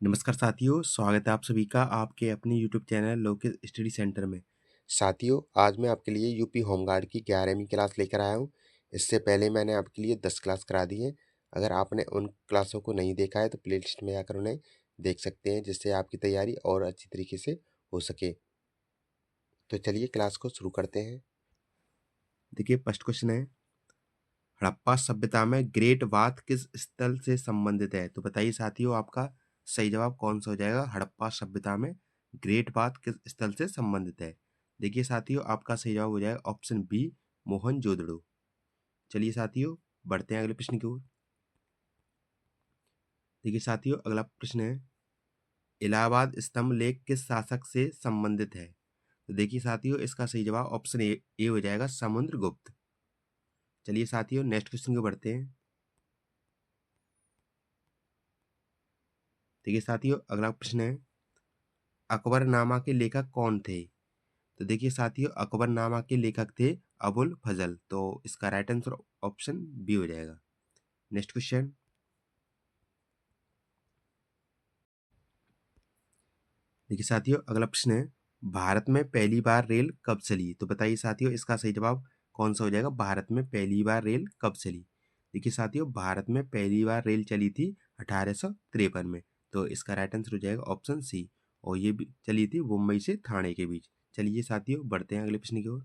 नमस्कार साथियों, स्वागत है आप सभी का आपके अपने YouTube channel Lokesh study centre में। साथियों, आज मैं आपके लिए यूपी होमगार्ड की 11वीं क्लास लेकर आया हूँ। इससे पहले मैंने आपके लिए 10 क्लास करा दी हैं। अगर आपने उन क्लासों को नहीं देखा है तो प्लेलिस्ट में जाकर उन्हें देख सकते हैं, जिससे आपकी तैयारी और अच्छी तरीके से हो सके। तो चलिए क्लास को शुरू करते हैं। देखिए फर्स्ट क्वेश्चन है, हड़प्पा सभ्यता में ग्रेट बाथ किस स्थल से संबंधित है? तो बताइए साथियों, आपका सही जवाब कौन सा हो जाएगा? हड़प्पा सभ्यता में ग्रेट बाथ किस स्थल से संबंधित है? देखिए साथियों, आपका सही जवाब हो जाएगा ऑप्शन बी, मोहनजोदड़ो। चलिए साथियों, बढ़ते हैं अगले प्रश्न की ओर। देखिए साथियों, अगला प्रश्न है, इलाहाबाद स्तंभ लेख किस शासक से संबंधित है? तो देखिए साथियों, इसका सही जवाब ऑप्शन ए हो जाएगा, समुद्रगुप्त। चलिए साथियों, नेक्स्ट क्वेश्चन को बढ़ते हैं। देखिए साथियों, अगला प्रश्न है, अकबरनामा के लेखक कौन थे? तो देखिए साथियों, अकबरनामा के लेखक थे अबुल फजल। तो इसका राइट आंसर ऑप्शन बी हो जाएगा। Next question. देखिए साथियों, अगला प्रश्न है, भारत में पहली बार रेल कब चली? तो बताइए साथियों, इसका सही जवाब कौन सा हो जाएगा? भारत में पहली बार रेल कब चली? देखिए साथियों, भारत में पहली बार रेल चली थी 1853 में। तो इसका राइट आंसर हो जाएगा ऑप्शन सी। और ये भी चली थी मुंबई से थाने के बीच। चलिए साथियों, बढ़ते हैं अगले प्रश्न की ओर।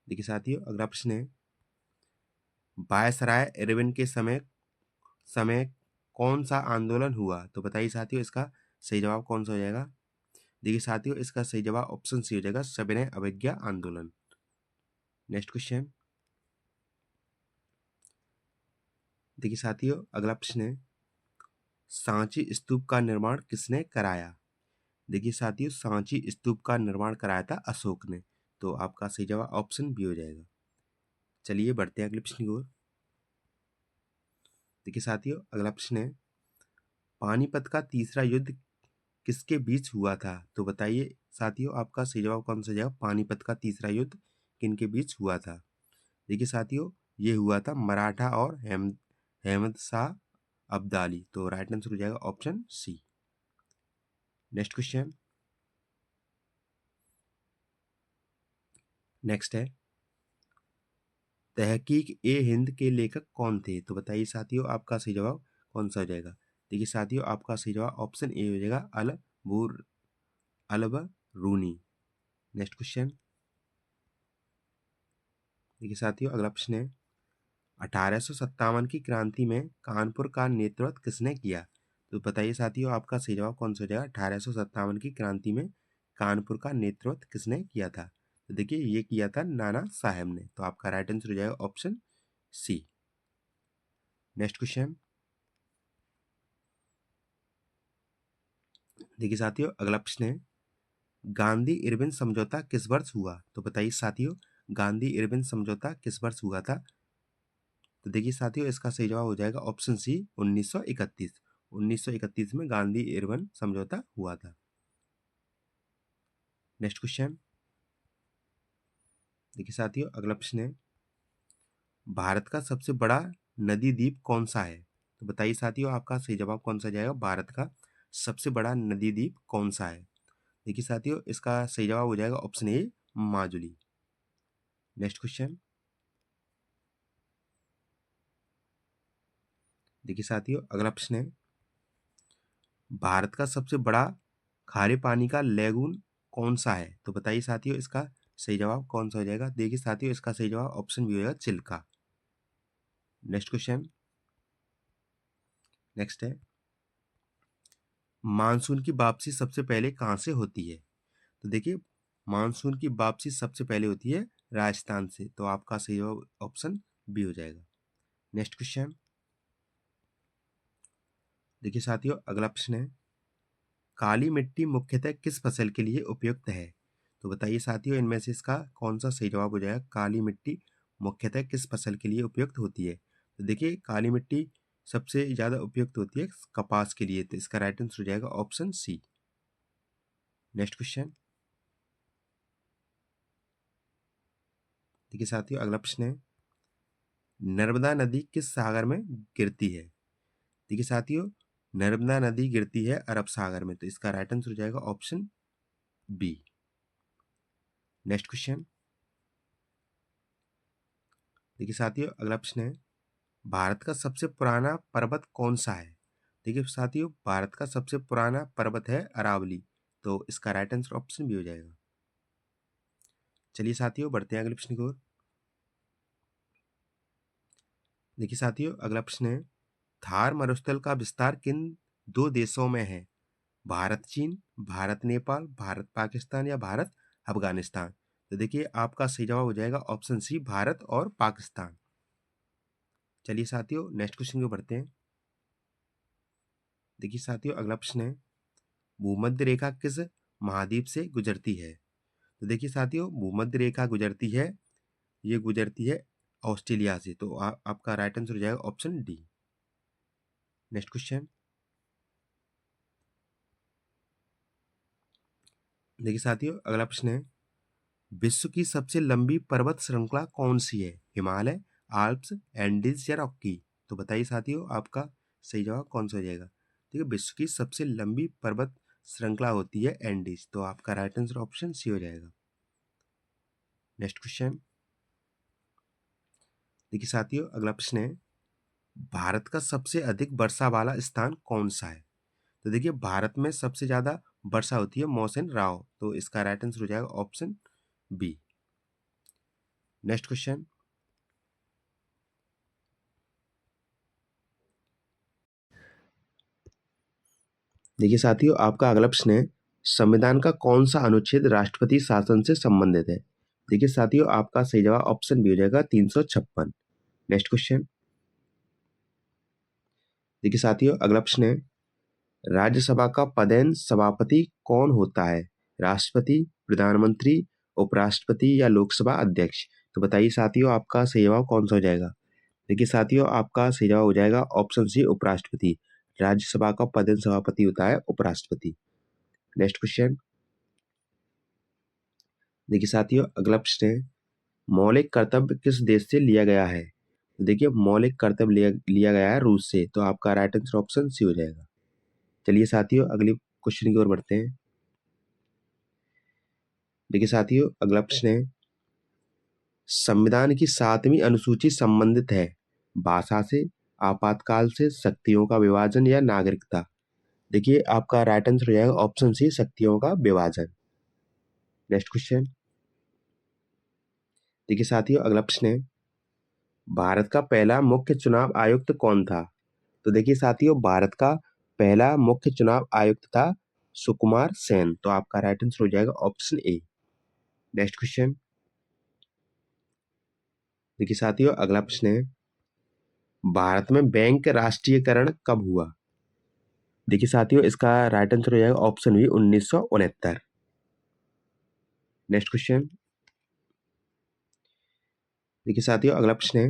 देखिए साथियों, अगला प्रश्न है, वायसराय इरविन के समय समय कौन सा आंदोलन हुआ? तो बताइए साथियों, इसका सही जवाब कौन सा हो जाएगा? देखिए साथियों, इसका सही जवाब ऑप्शन सी हो जाएगा, सविनय अवज्ञा आंदोलन। Next question. देखिए साथियों, अगला प्रश्न है, सांची स्तूप का निर्माण किसने कराया? देखिए साथियों, सांची स्तूप का निर्माण कराया था अशोक ने। तो आपका सही जवाब ऑप्शन बी हो जाएगा। चलिए बढ़ते हैं अगले प्रश्न की ओर। देखिए साथियों, अगला प्रश्न है, पानीपत का तीसरा युद्ध किसके बीच हुआ था? तो बताइए साथियों, आपका सही जवाब कौन सा हो जाएगा? पानीपत का तीसरा युद्ध किनके बीच हुआ था? देखिए साथियों, ये हुआ था मराठा और अहमद शाह अब्दाली। तो राइट आंसर हो जाएगा option C. Next question. Next है, तहकीक ए हिंद के लेखक कौन थे? तो बताइए साथियों, आपका सही जवाब कौन सा हो जाएगा? देखिए साथियों, आपका सही जवाब ऑप्शन ए हो जाएगा, अल बरूनी। Next question. देखिए साथियों, अगला प्रश्न है, 1857 की क्रांति में कानपुर का नेतृत्व किसने किया? तो बताइए साथियों, आपका सही जवाब कौन सा हो जाएगा? 1857 की क्रांति में कानपुर का नेतृत्व किसने किया था? तो देखिए, ये किया था नाना साहेब ने। तो आपका राइट आंसर हो जाएगा ऑप्शन सी। Next question. देखिए साथियों, अगला प्रश्न है, गांधी इरविन समझौता किस वर्ष हुआ? तो बताइए साथियों, गांधी इरविन समझौता किस वर्ष हुआ था? तो देखिए साथियों, इसका सही जवाब हो जाएगा ऑप्शन सी, 1931। 1931 में गांधी इरविन समझौता हुआ था। Next question. देखिए साथियों, अगला प्रश्न है, भारत का सबसे बड़ा नदी द्वीप कौन सा है? तो बताइए साथियों, आपका सही जवाब कौन सा जाएगा? भारत का सबसे बड़ा नदी द्वीप कौन सा है? देखिए साथियों, इसका सही जवाब हो जाएगा option A, Majuli. Next question. देखिए साथियों, अगला प्रश्न है, भारत का सबसे बड़ा खारे पानी का लेगून कौन सा है? तो बताइए साथियों, इसका सही जवाब कौन सा हो जाएगा? देखिए साथियों, इसका सही जवाब ऑप्शन बी हो जाएगा, चिल्का। Next question. नेक्स्ट है, मानसून की वापसी सबसे पहले कहाँ से होती है? तो देखिए, मानसून की वापसी सबसे पहले होती है राजस्थान से। तो आपका सही जवाब ऑप्शन बी हो जाएगा। Next question. देखिए साथियों, अगला प्रश्न है, काली मिट्टी मुख्यतः किस फसल के लिए उपयुक्त है? तो बताइए साथियों, इनमें से इसका कौन सा सही जवाब हो जाएगा? काली मिट्टी मुख्यतः किस फसल के लिए उपयुक्त होती है? तो देखिए, काली मिट्टी सबसे ज़्यादा उपयुक्त होती है कपास के लिए। तो इसका राइट आंसर हो जाएगा ऑप्शन सी। Next question. देखिए साथियों, अगला प्रश्न है, नर्मदा नदी किस सागर में गिरती है? देखिए साथियों, नर्मदा नदी गिरती है अरब सागर में, तो इसका राइट आंसर हो जाएगा ऑप्शन बी। नेक्स्ट क्वेश्चन देखिए साथियों, अगला प्रश्न है, भारत का सबसे पुराना पर्वत कौन सा है? देखिए साथियों, भारत का सबसे पुराना पर्वत है अरावली, तो इसका राइट आंसर ऑप्शन बी हो जाएगा। चलिए साथियों, बढ़ते हैं अगले प्रश्न की ओर। देखिए साथियों, अगला प्रश्न है, थार मरुस्थल का विस्तार किन दो देशों में है? भारत चीन, भारत नेपाल, भारत पाकिस्तान या भारत अफगानिस्तान? तो देखिए आपका सही जवाब हो जाएगा ऑप्शन सी, भारत और पाकिस्तान। चलिए साथियों, नेक्स्ट क्वेश्चन को बढ़ते हैं। देखिए साथियों, अगला प्रश्न है, भूमध्य रेखा किस महाद्वीप से गुजरती है? तो देखिए साथियों, भूमध्य रेखा गुजरती है, ये गुजरती है ऑस्ट्रेलिया से, तो आपका राइट आंसर हो जाएगा ऑप्शन डी। नेक्स्ट क्वेश्चन देखिए साथियों, अगला प्रश्न है, विश्व की सबसे लंबी पर्वत श्रृंखला कौन सी है? हिमालय, आल्प्स, एंडीज या रॉकी? तो बताइए साथियों, आपका सही जवाब कौन सा हो जाएगा? देखिए विश्व की सबसे लंबी पर्वत श्रृंखला होती है एंडीज, तो आपका राइट आंसर ऑप्शन सी हो जाएगा। नेक्स्ट क्वेश्चन देखिए साथियों, अगला प्रश्न है, भारत का सबसे अधिक वर्षा वाला स्थान कौन सा है? तो देखिए भारत में सबसे ज्यादा वर्षा होती है मौसम राव, तो इसका राइट आंसर हो जाएगा ऑप्शन बी। नेक्स्ट क्वेश्चन देखिए साथियों, आपका अगला प्रश्न है, संविधान का कौन सा अनुच्छेद राष्ट्रपति शासन से संबंधित है? देखिए साथियों, आपका सही जवाब ऑप्शन बी हो जाएगा 356। नेक्स्ट क्वेश्चन देखिए साथियों, अगला प्रश्न है, राज्यसभा का पदेन सभापति कौन होता है? राष्ट्रपति, प्रधानमंत्री, उपराष्ट्रपति या लोकसभा अध्यक्ष? तो बताइए साथियों, आपका सही जवाब कौन सा हो जाएगा? देखिए साथियों, आपका सही जवाब हो जाएगा ऑप्शन सी, उपराष्ट्रपति। राज्यसभा का पदेन सभापति होता है उपराष्ट्रपति। नेक्स्ट क्वेश्चन देखिए साथियों, अगला प्रश्न है, मौलिक कर्तव्य किस देश से लिया गया है? तो देखिए मौलिक कर्तव्य लिया गया है रूस से, तो आपका राइट आंसर ऑप्शन सी हो जाएगा। चलिए साथियों, अगले क्वेश्चन की ओर बढ़ते हैं। देखिए साथियों, अगला प्रश्न है, संविधान की 7वीं अनुसूची संबंधित है भाषा से, आपातकाल से, शक्तियों का विभाजन या नागरिकता? देखिए आपका राइट आंसर हो जाएगा ऑप्शन सी, शक्तियों का विभाजन। नेक्स्ट क्वेश्चन देखिए साथियों, अगला प्रश्न है, भारत का पहला मुख्य चुनाव आयुक्त कौन था? तो देखिए साथियों, भारत का पहला मुख्य चुनाव आयुक्त था सुकुमार सेन, तो आपका राइट आंसर हो जाएगा ऑप्शन ए। नेक्स्ट क्वेश्चन देखिए साथियों, अगला प्रश्न है, भारत में बैंक राष्ट्रीयकरण कब हुआ? देखिए साथियों, इसका राइट आंसर हो जाएगा ऑप्शन बी, 1969। नेक्स्ट क्वेश्चन देखिए साथियों, अगला प्रश्न है,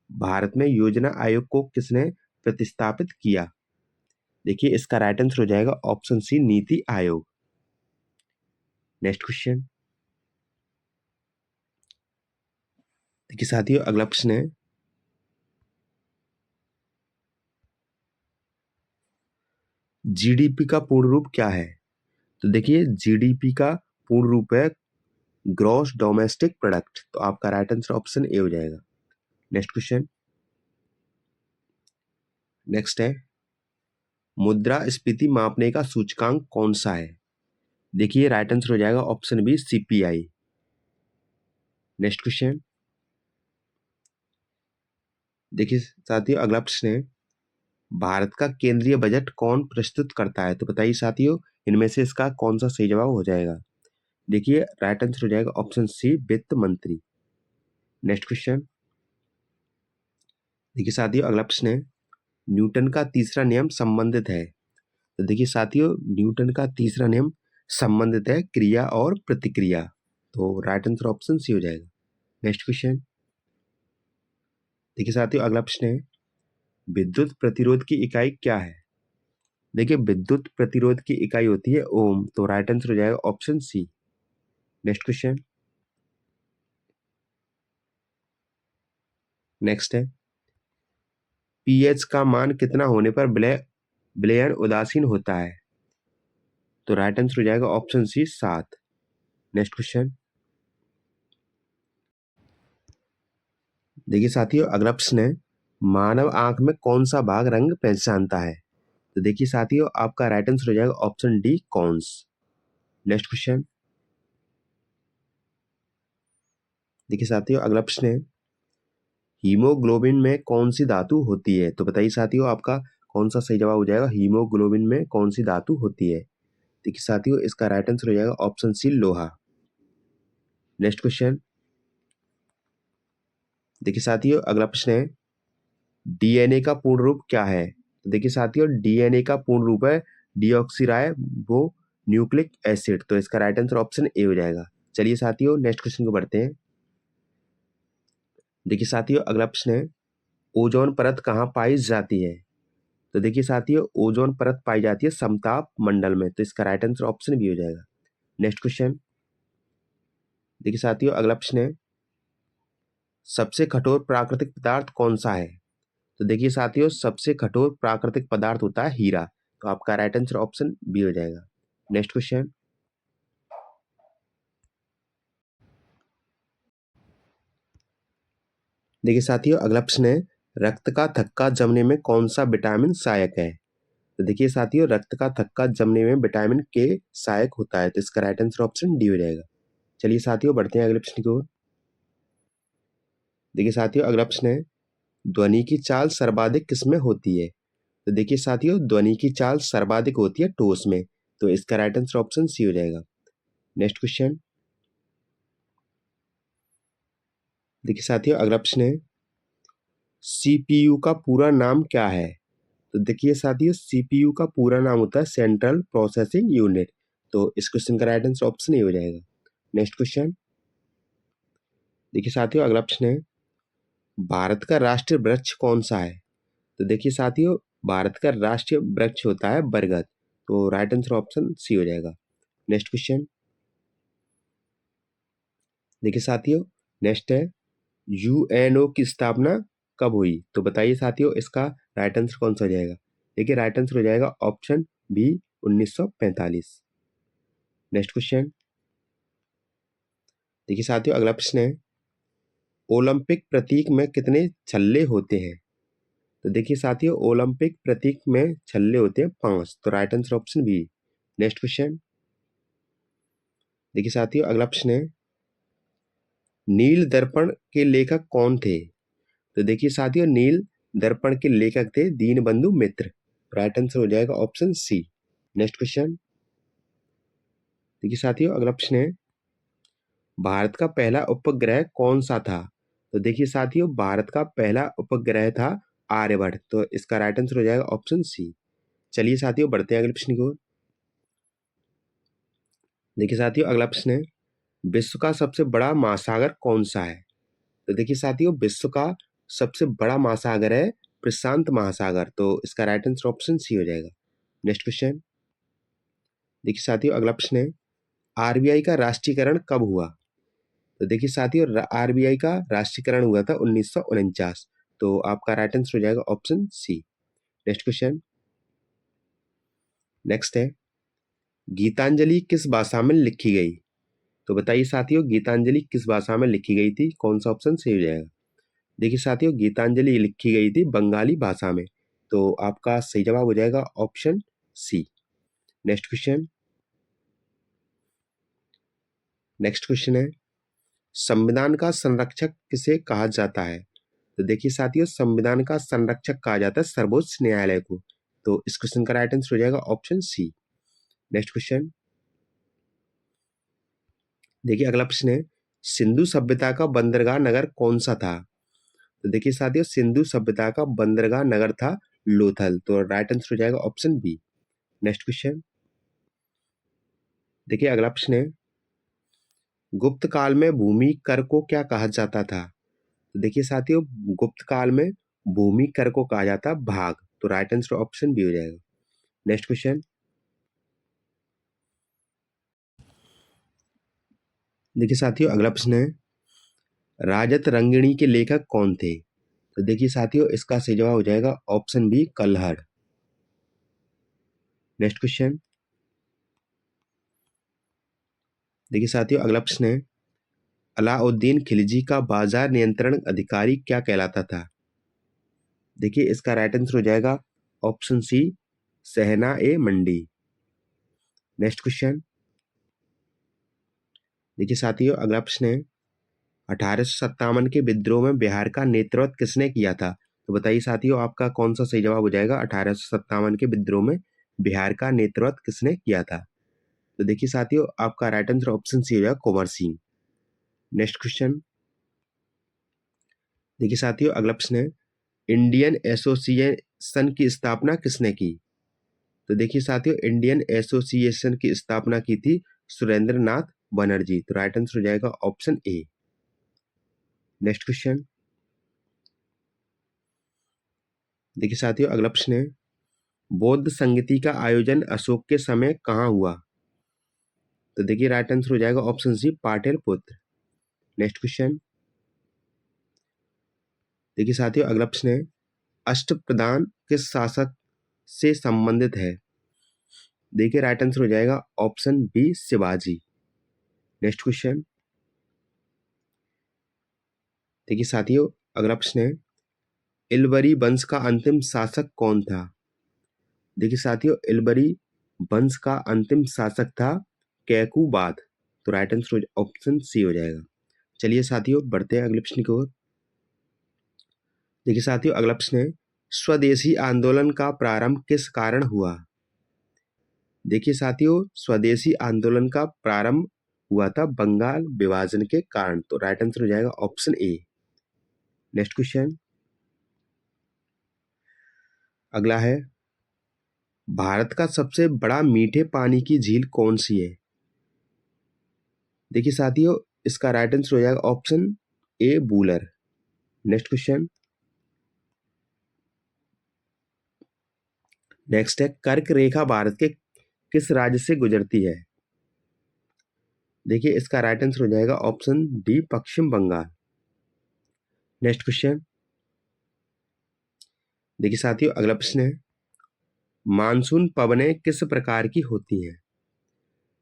भारत में योजना आयोग को किसने प्रतिस्थापित किया? देखिए इसका राइट आंसर हो जाएगा ऑप्शन सी, नीति आयोग। नेक्स्ट क्वेश्चन देखिए साथियों, अगला प्रश्न है, जीडीपी का पूर्ण रूप क्या है? तो देखिए जीडीपी का पूर्ण रूप है ग्रॉस डोमेस्टिक प्रोडक्ट, तो आपका राइट आंसर ऑप्शन ए हो जाएगा। नेक्स्ट क्वेश्चन नेक्स्ट है, मुद्रास्फीति मापने का सूचकांक कौन सा है? देखिए राइट आंसर हो जाएगा option B, CPI. Next question देखिए साथियों, अगला प्रश्न है, भारत का केंद्रीय बजट कौन प्रस्तुत करता है? तो बताइए साथियों, इनमें से इसका कौन सा सही जवाब हो जाएगा? देखिए राइट आंसर हो जाएगा ऑप्शन सी, वित्त मंत्री। नेक्स्ट क्वेश्चन देखिए साथियों, अगला प्रश्न है, न्यूटन का तीसरा नियम संबंधित है? तो देखिए साथियों, न्यूटन का तीसरा नियम संबंधित है क्रिया और प्रतिक्रिया, तो राइट आंसर ऑप्शन सी हो जाएगा। नेक्स्ट क्वेश्चन देखिए साथियों, अगला प्रश्न है, विद्युत प्रतिरोध की इकाई क्या है? देखिए विद्युत प्रतिरोध की इकाई होती है ओम, तो राइट आंसर हो जाएगा option C. Next question next है, पीएच का मान कितना होने पर विलय विलयन उदासीन होता है? तो राइट आंसर हो जाएगा ऑप्शन सी 7। Next question. देखिए साथियों, अगला प्रश्न है, मानव आंख में कौन सा भाग रंग पहचानता है? तो देखिए साथियों, आपका राइट आंसर हो जाएगा option D cons. Next question. देखिए साथियों, अगला प्रश्न है, हीमोग्लोबिन में कौन सी धातु होती है? तो बताइए साथियों, आपका कौन सा सही जवाब हो जाएगा? हीमोग्लोबिन में कौन सी धातु होती है? देखिए साथियों, इसका राइट आंसर हो जाएगा ऑप्शन सी लोहा। Next question. देखिए साथियों, अगला प्रश्न है, डीएनए का पूर्ण रूप क्या है? तो देखिए साथियों, डीएनए का पूर्ण रूप है डीऑक्सीराइबो न्यूक्लिक एसिड। तो इसका राइट आंसर ऑप्शन ए हो जाएगा। चलिए साथियों, नेक्स्ट क्वेश्चन को बढ़ते हैं। देखिए साथियों, अगला प्रश्न है, ओजोन परत कहाँ पाई जाती है? तो देखिए साथियों, ओजोन परत पाई जाती है समताप मंडल में। तो इसका राइट आंसर ऑप्शन बी हो जाएगा। Next question. देखिए साथियों, अगला प्रश्न है, सबसे कठोर प्राकृतिक पदार्थ कौन सा है? तो देखिए साथियों, सबसे कठोर प्राकृतिक पदार्थ होता है हीरा। तो आपका राइट आंसर ऑप्शन बी हो जाएगा। Next question. देखिए साथियों, अगला प्रश्न है, रक्त का थक्का जमने में कौन सा विटामिन सहायक है? तो देखिए साथियों, रक्त का थक्का जमने में विटामिन के सहायक होता है। तो इसका राइट आंसर ऑप्शन डी हो जाएगा। चलिए साथियों, बढ़ते हैं अगले प्रश्न की ओर। देखिए साथियों, अगला प्रश्न है, ध्वनि की चाल सर्वाधिक किसमें होती है? तो देखिए साथियों, ध्वनि की चाल सर्वाधिक होती है ठोस में। तो इसका राइट आंसर ऑप्शन सी हो जाएगा। Next question. देखिए साथियों, अगला प्रश्न है, सीपीयू का पूरा नाम क्या है? तो देखिए साथियों, सीपीयू का पूरा नाम होता है सेंट्रल प्रोसेसिंग यूनिट। तो इस क्वेश्चन का राइट आंसर ऑप्शन ए हो जाएगा। Next question. देखिए साथियों, अगला प्रश्न है, भारत का राष्ट्रीय वृक्ष कौन सा है? तो देखिए साथियों, भारत का राष्ट्रीय वृक्ष होता है बरगद। तो राइट आंसर ऑप्शन सी हो जाएगा। Next question. देखिए साथियों, नेक्स्ट है, यूएनओ की स्थापना कब हुई? तो बताइए साथियों, इसका राइट आंसर कौन सा हो जाएगा? देखिए राइट आंसर हो जाएगा ऑप्शन बी 1945। Next question. देखिए साथियों, अगला प्रश्न है, ओलंपिक प्रतीक में कितने छल्ले होते हैं? तो देखिए साथियों, ओलंपिक प्रतीक में छल्ले होते हैं 5। तो right answer option B. Next question. देखिए साथियों, अगला प्रश्न है, नील दर्पण के लेखक कौन थे? तो देखिए साथियों, नील दर्पण के लेखक थे दीनबंधु मित्र। राइट आंसर हो जाएगा ऑप्शन सी। Next question. देखिए साथियों, अगला प्रश्न है, भारत का पहला उपग्रह कौन सा था? तो देखिए साथियों, भारत का पहला उपग्रह था आर्यभट्ट। तो इसका राइट आंसर हो जाएगा ऑप्शन सी। चलिए साथियों, बढ़ते हैं अगले प्रश्न की ओर। देखिए साथियों, अगला प्रश्न है, विश्व का सबसे बड़ा महासागर कौन सा है? तो देखिए साथियों, विश्व का सबसे बड़ा महासागर है प्रशांत महासागर। तो इसका राइट आंसर ऑप्शन सी हो जाएगा। Next question. देखिए साथियों, अगला प्रश्न है, आरबीआई का राष्ट्रीयकरण कब हुआ? तो देखिए साथियों, आरबीआई का राष्ट्रीयकरण हुआ था 1949। तो आपका राइट आंसर हो जाएगा option C. Next question. Next है, गीतांजलि किस भाषा में लिखी गई? तो बताइए साथियों, गीतांजलि किस भाषा में लिखी गई थी? कौन सा ऑप्शन सही हो जाएगा? देखिए साथियों, गीतांजलि लिखी गई थी बंगाली भाषा में। तो आपका सही जवाब हो जाएगा option C. Next question. Next question है, संविधान का संरक्षक किसे कहा जाता है? तो देखिए साथियों, संविधान का संरक्षक कहा जाता है सर्वोच्च न्यायालय को। तो इस क्वेश्चन का राइट आंसर हो जाएगा ऑप्शन सी। Next question. देखिए अगला प्रश्न है, सिंधु सभ्यता का बंदरगाह नगर कौन सा था? तो देखिए साथियों, सिंधु सभ्यता का बंदरगाह नगर था लोथल। तो राइट आंसर हो जाएगा ऑप्शन बी। Next question. देखिए अगला प्रश्न है, गुप्त काल में भूमि कर को क्या कहा जाता था? तो देखिए साथियों, गुप्त काल में भूमि कर को कहा जाता भाग। तो राइट आंसर ऑप्शन बी हो जाएगा। Next question. देखिए साथियों, अगला प्रश्न है, राजत रंगिणी के लेखक कौन थे? तो देखिए साथियों, इसका सही जवाब हो जाएगा ऑप्शन बी कल्हड़। Next question. देखिए साथियों, अगला प्रश्न है, अलाउद्दीन खिलजी का बाजार नियंत्रण अधिकारी क्या कहलाता था? देखिए इसका राइट आंसर हो जाएगा ऑप्शन सी, सहना ए मंडी। Next question. देखिए साथियों, अगला प्रश्न है, 1857 के विद्रोह में बिहार का नेतृत्व किसने किया था? तो बताइए साथियों, आपका कौन सा सही जवाब हो जाएगा? 1857 के विद्रोह में बिहार का नेतृत्व किसने किया था? तो देखिए साथियों, आपका राइट आंसर ऑप्शन सी हो जाएगा, कुंवर सिंह। Next question. देखिए साथियों, अगला प्रश्न है, इंडियन एसोसिएशन की स्थापना किसने की? तो देखिए साथियों, इंडियन एसोसिएशन की स्थापना की थी सुरेंद्र नाथ बनर्जी। तो राइट आंसर हो जाएगा ऑप्शन ए। Next question. देखिए साथियों, अगला प्रश्न है, बौद्ध संगीति का आयोजन अशोक के समय कहाँ हुआ? तो देखिए राइट आंसर हो जाएगा option C, Pataliputra. Next question. देखिए साथियों, अगला प्रश्न है, अष्टप्रधान किस शासक से संबंधित है? देखिए राइट आंसर हो जाएगा option B, Shivaji. Next question. देखिए साथियों, अगला प्रश्न है, इलबरी वंश का अंतिम शासक कौन था? देखिए साथियों, इलबरी वंश का अंतिम शासक था कैकुबाद। तो राइट आंसर ऑप्शन सी हो जाएगा। चलिए साथियों, बढ़ते हैं अगले प्रश्न की ओर। देखिए साथियों, अगला प्रश्न है, स्वदेशी आंदोलन का प्रारंभ किस कारण हुआ? देखिए साथियों, स्वदेशी आंदोलन का प्रारंभ हुआ था बंगाल विभाजन के कारण। तो राइट आंसर हो जाएगा ऑप्शन ए। Next question. अगला है, भारत का सबसे बड़ा मीठे पानी की झील कौन सी है? देखिए साथियों, इसका राइट आंसर हो जाएगा option A, Wular. Next question. Next है, कर्क रेखा भारत के किस राज्य से गुजरती है? देखिए इसका राइट आंसर हो जाएगा option D, Paschim Bengal. Next question. देखिए साथियों, अगला प्रश्न है, मानसून पवनें किस प्रकार की होती हैं?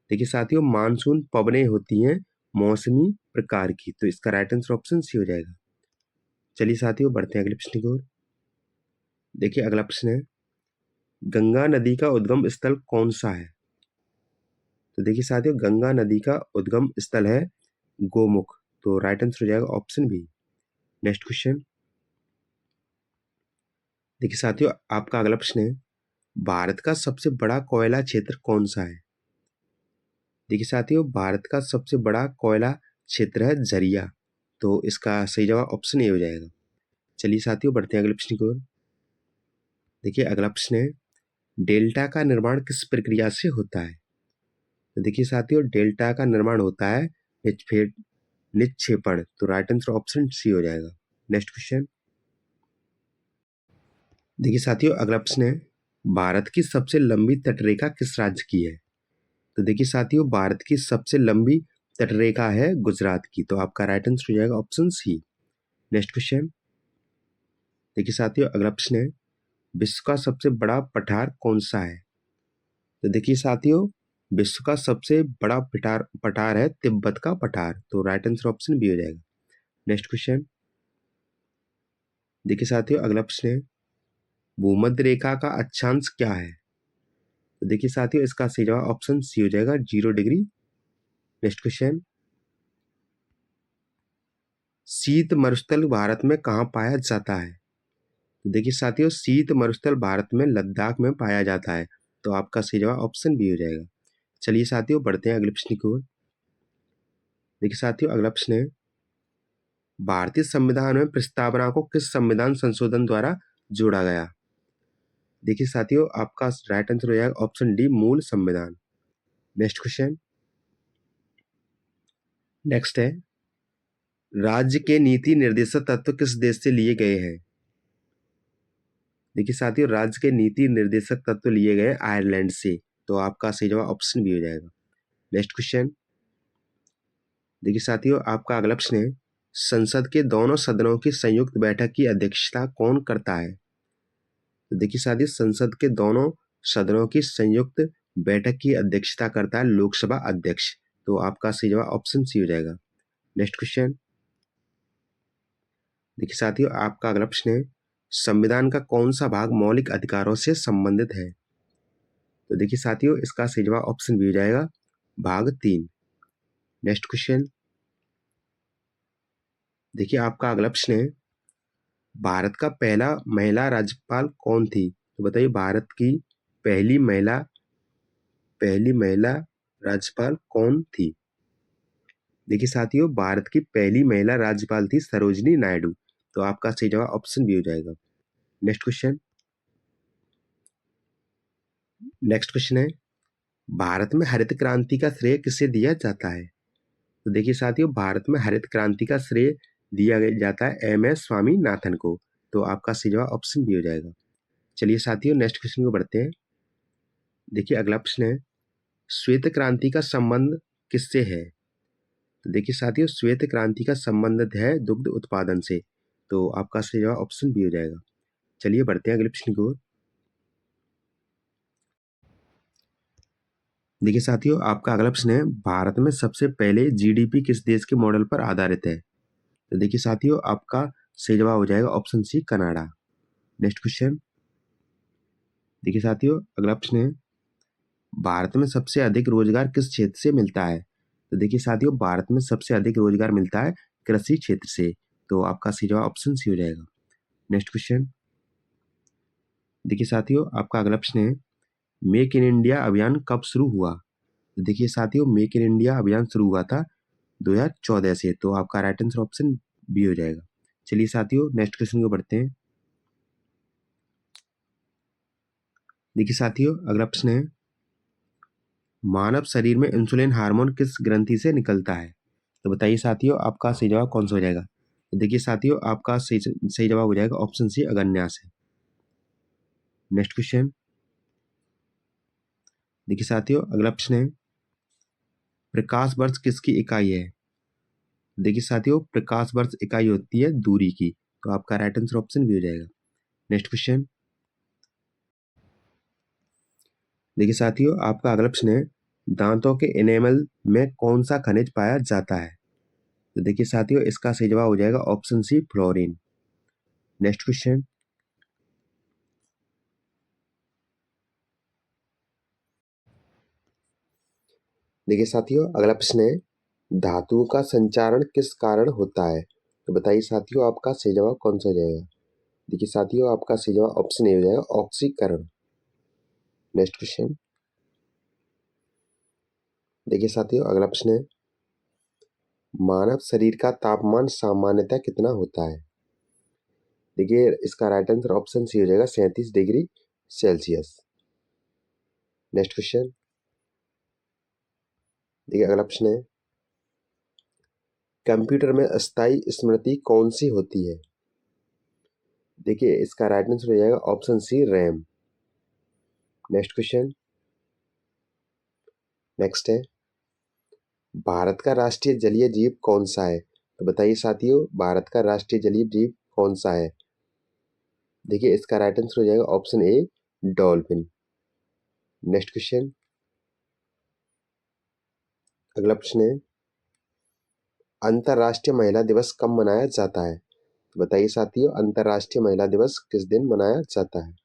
देखिए साथियों, मानसून पवनें होती हैं मौसमी प्रकार की। तो इसका राइट आंसर ऑप्शन सी हो जाएगा। चलिए साथियों, बढ़ते हैं अगले प्रश्न की ओर। देखिए अगला प्रश्न है, गंगा नदी का उद्गम स्थल कौन सा है? तो देखिए साथियों, गंगा नदी का उद्गम स्थल है गोमुख। तो राइट आंसर हो जाएगा ऑप्शन बी। Next question. देखिए साथियों, आपका अगला प्रश्न है, भारत का सबसे बड़ा कोयला क्षेत्र कौन सा है? देखिए साथियों, भारत का सबसे बड़ा कोयला क्षेत्र है झरिया। तो इसका सही जवाब ऑप्शन ए हो जाएगा। चलिए साथियों, बढ़ते हैं अगले प्रश्न की ओर। देखिए अगला प्रश्न है, डेल्टा का निर्माण किस प्रक्रिया से होता है? तो देखिए साथियों, डेल्टा का निर्माण होता है निक्षेपण। तो राइट आंसर ऑप्शन सी हो जाएगा। Next question. देखिए साथियों, अगला प्रश्न है, भारत की सबसे लंबी तटरेखा किस राज्य की है? तो देखिए साथियों, भारत की सबसे लंबी तटरेखा है गुजरात की। तो आपका राइट आंसर हो जाएगा ऑप्शन सी। Next question. देखिए साथियों, अगला प्रश्न है, विश्व का सबसे बड़ा पठार कौन सा है? तो देखिए साथियों, विश्व का सबसे बड़ा पठार पठार है तिब्बत का पठार। तो राइट आंसर ऑप्शन बी हो जाएगा। Next question. देखिए साथियों, अगला प्रश्न है, भूमध्य रेखा का अक्षांश क्या है? तो देखिए साथियों, इसका सही जवाब ऑप्शन सी हो जाएगा, 0 डिग्री। नेक्स्ट क्वेश्चन, शीत मरुस्थल भारत में कहाँ पाया जाता है? तो देखिए साथियों, शीत मरुस्थल भारत में लद्दाख में पाया जाता है। तो आपका सही जवाब ऑप्शन बी हो जाएगा। चलिए साथियों, बढ़ते हैं अगले प्रश्न की ओर। देखिए साथियों, अगला प्रश्न है, भारतीय संविधान में प्रस्तावना को किस संविधान संशोधन द्वारा जोड़ा गया? देखिए साथियों, आपका राइट आंसर हो जाएगा ऑप्शन डी, मूल संविधान। Next question. नेक्स्ट है, राज्य के नीति निर्देशक तत्व किस देश से लिए गए हैं? देखिए साथियों, राज्य के नीति निर्देशक तत्व लिए गए आयरलैंड से। तो आपका सही जवाब ऑप्शन बी हो जाएगा। Next question. देखिए साथियों, आपका अगला प्रश्न है, संसद के दोनों सदनों की संयुक्त बैठक की अध्यक्षता कौन करता है? तो देखिए साथियों, संसद के दोनों सदनों की संयुक्त बैठक की अध्यक्षता करता है लोकसभा अध्यक्ष। तो आपका सही जवाब ऑप्शन सी हो जाएगा। नेक्स्ट क्वेश्चन देखिए साथियों, आपका अगला प्रश्न है, संविधान का कौन सा भाग मौलिक अधिकारों से संबंधित है? तो देखिए साथियों, इसका सही जवाब ऑप्शन बी हो जाएगा, भाग 3। नेक्स्ट क्वेश्चन देखिए, आपका अगला प्रश्न है, भारत का पहला महिला राज्यपाल कौन थी? तो बताइए, भारत की पहली महिला राज्यपाल कौन थी? देखिए साथियों, भारत की पहली महिला राज्यपाल थी सरोजिनी नायडू। तो आपका सही जवाब ऑप्शन बी हो जाएगा। नेक्स्ट क्वेश्चन है, भारत में हरित क्रांति का श्रेय किसे दिया जाता है? तो देखिए साथियों, भारत में हरित क्रांति का श्रेय दिया जाता है MS स्वामीनाथन को। तो आपका सही जवाब ऑप्शन बी हो जाएगा। चलिए साथियों, नेक्स्ट क्वेश्चन को बढ़ते हैं। देखिए अगला प्रश्न है, श्वेत क्रांति का संबंध किससे है? तो देखिए साथियों, श्वेत क्रांति का संबंध है दुग्ध उत्पादन से। तो आपका सही जवाब ऑप्शन बी हो जाएगा। चलिए बढ़ते हैं अगले प्रश्न की ओर। देखिए साथियों, आपका अगला प्रश्न है, भारत में सबसे पहले GDP किस देश के मॉडल पर आधारित है? तो देखिए साथियों, आपका सही जवाब हो जाएगा option C, Canada. Next question देखिए साथियों, अगला प्रश्न है, भारत में सबसे अधिक रोजगार किस क्षेत्र से मिलता है? तो देखिए साथियों, भारत में सबसे अधिक रोजगार मिलता है कृषि क्षेत्र से। तो आपका सही जवाब ऑप्शन सी हो जाएगा। नेक्स्ट क्वेश्चन देखिए साथियों, आपका अगला प्रश्न है, मेक इन इंडिया अभियान कब शुरू हुआ? तो देखिए साथियों, मेक इन इंडिया अभियान शुरू हुआ था 2014 से। तो आपका राइट आंसर ऑप्शन बी हो जाएगा। चलिए साथियों, नेक्स्ट क्वेश्चन को बढ़ते हैं। देखिए साथियों, अगला प्रश्न है, मानव शरीर में इंसुलिन हार्मोन किस ग्रंथि से निकलता है? तो बताइए साथियों, आपका सही जवाब कौन सा हो जाएगा? तो देखिए साथियों, आपका सही जवाब हो जाएगा ऑप्शन सी, अग्न्याशय से। नेक्स्ट क्वेश्चन देखिए साथियों, अगला प्रश्न है, प्रकाश वर्ष किसकी इकाई है? देखिए साथियों, प्रकाश वर्ष इकाई होती है दूरी की। तो आपका राइट आंसर ऑप्शन बी हो जाएगा। नेक्स्ट क्वेश्चन देखिए साथियों, आपका अगला प्रश्न है, दांतों के एनेमल में कौन सा खनिज पाया जाता है? तो देखिए साथियों, इसका सही जवाब हो जाएगा option C, fluorine. Next question देखिए साथियों, अगला प्रश्न है, धातुओं का संचारण किस कारण होता है? तो बताइए साथियों, आपका सही जवाब कौन सा हो जाएगा? देखिए साथियों, आपका सही जवाब ऑप्शन ए हो जाएगा, ऑक्सीकरण। नेक्स्ट क्वेश्चन देखिए साथियों, अगला प्रश्न है, मानव शरीर का तापमान सामान्यतः कितना होता है? देखिए इसका राइट आंसर ऑप्शन सी हो जाएगा, 37 डिग्री सेल्सियस। नेक्स्ट क्वेश्चन देखिए अगला प्रश्न है, कंप्यूटर में अस्थायी स्मृति कौन सी होती है? देखिए इसका राइट आंसर हो जाएगा option C, RAM. Next question next है, भारत का राष्ट्रीय जलीय जीव कौन सा है? तो बताइए साथियों, भारत का राष्ट्रीय जलीय जीव कौन सा है? देखिए इसका राइट आंसर हो जाएगा option A, dolphin. Next question अगला प्रश्न है, अंतर्राष्ट्रीय महिला दिवस कब मनाया जाता है? तो बताइए साथियों, अंतर्राष्ट्रीय महिला दिवस किस दिन मनाया जाता है?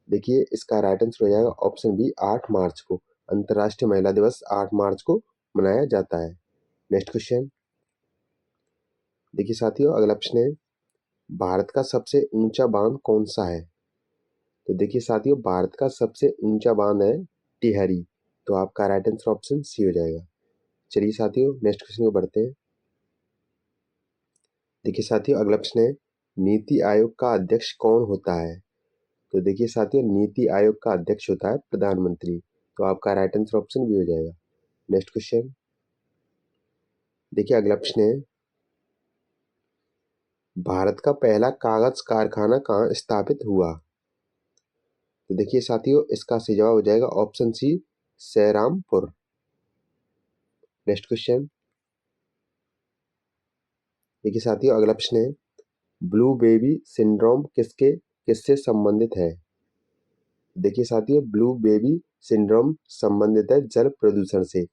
देखिए इसका राइट आंसर हो जाएगा ऑप्शन बी, 8 मार्च को। अंतर्राष्ट्रीय महिला दिवस 8 मार्च को मनाया जाता है। नेक्स्ट क्वेश्चन देखिए साथियों, अगला प्रश्न है, भारत का सबसे ऊंचा बांध कौन सा है? तो देखिए साथियों, भारत का सबसे ऊंचा बांध है टिहरी। तो आपका राइट आंसर ऑप्शन सी हो जाएगा। चलिए साथियों, नेक्स्ट क्वेश्चन को बढ़ते हैं। देखिए साथियों, अगला प्रश्न है, नीति आयोग का अध्यक्ष कौन होता है? तो देखिए साथियों, नीति आयोग का अध्यक्ष होता है प्रधानमंत्री। तो आपका राइट आंसर ऑप्शन भी हो जाएगा। नेक्स्ट क्वेश्चन देखिए अगला प्रश्न है, भारत का पहला कागज कारखाना कहाँ स्थापित हुआ? तो देखिए साथियों, इसका सही जवाब हो जाएगा ऑप्शन सी, सैरामपुर। नेक्स्ट क्वेश्चन देखिए साथियों, अगला प्रश्न है, ब्लू बेबी सिंड्रोम किससे संबंधित है? देखिए साथियों, ब्लू बेबी सिंड्रोम संबंधित है जल प्रदूषण से,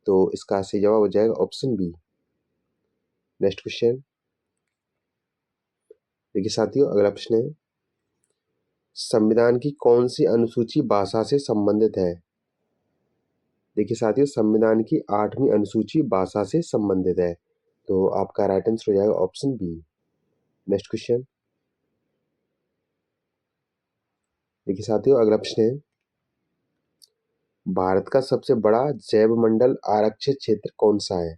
तो इसका सही जवाब हो जाएगा ऑप्शन बी। नेक्स्ट क्वेश्चन देखिए साथियों, अगला प्रश्न है, संविधान की कौन सी अनुसूची भाषा से संबंधित है? देखिए साथियों, संविधान की 8वीं अनुसूची भाषा से संबंधित है, तो आपका राइट आंसर हो जाएगा ऑप्शन बी। नेक्स्ट क्वेश्चन देखिए साथियों, अगला प्रश्न है, भारत का सबसे बड़ा जैवमंडल आरक्षित क्षेत्र कौन सा है?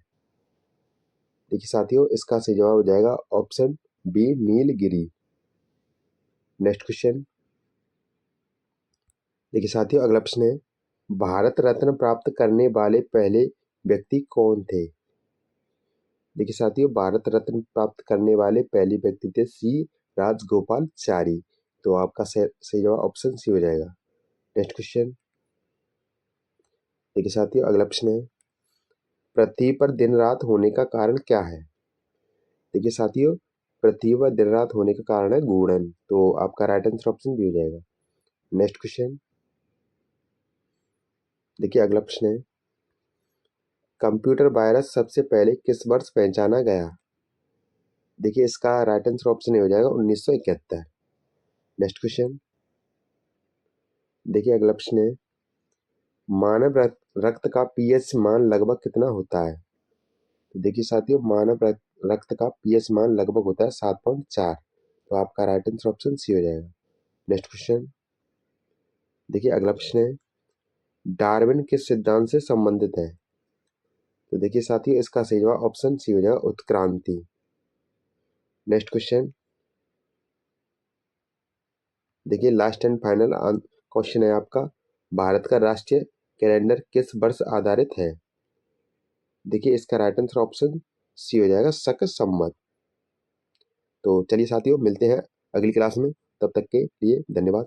देखिए साथियों, इसका सही जवाब हो जाएगा option B, Nilgiri. Next question देखिए साथियों, अगला प्रश्न है, भारत रत्न प्राप्त करने वाले पहले व्यक्ति कौन थे? देखिए साथियों, भारत रत्न प्राप्त करने वाले पहले व्यक्ति थे सी राजगोपालचारी, तो आपका सही जवाब ऑप्शन सी हो जाएगा। नेक्स्ट क्वेश्चन देखिए साथियों, अगला प्रश्न है, पृथ्वी पर दिन रात होने का कारण क्या है? देखिए साथियों, पृथ्वी पर दिन रात होने का कारण है घूर्णन, तो आपका राइट आंसर ऑप्शन बी हो जाएगा। नेक्स्ट क्वेश्चन देखिए, अगला प्रश्न है, कंप्यूटर वायरस सबसे पहले किस वर्ष पहचाना गया? देखिए इसका राइट आंसर ऑप्शन ए हो जाएगा 1971। नेक्स्ट क्वेश्चन देखिए, अगला प्रश्न है, मानव रक्त का पीएच मान लगभग कितना होता है? तो देखिए साथियों, मानव रक्त का पीएच मान लगभग होता है 7.4, तो आपका राइट आंसर ऑप्शन सी हो जाएगा। नेक्स्ट क्वेश्चन देखिए, अगला प्रश्न है, डार्विन किस सिद्धांत से संबंधित है? तो देखिए साथियों, इसका सही जवाब ऑप्शन सी हो जाएगा उत्क्रांति। नेक्स्ट क्वेश्चन देखिए, लास्ट एंड फाइनल क्वेश्चन है आपका, भारत का राष्ट्रीय कैलेंडर किस वर्ष आधारित है? देखिए इसका राइट आंसर ऑप्शन सी हो जाएगा शक संवत। तो चलिए साथियों, मिलते हैं अगली क्लास में, तब तक के लिए धन्यवाद।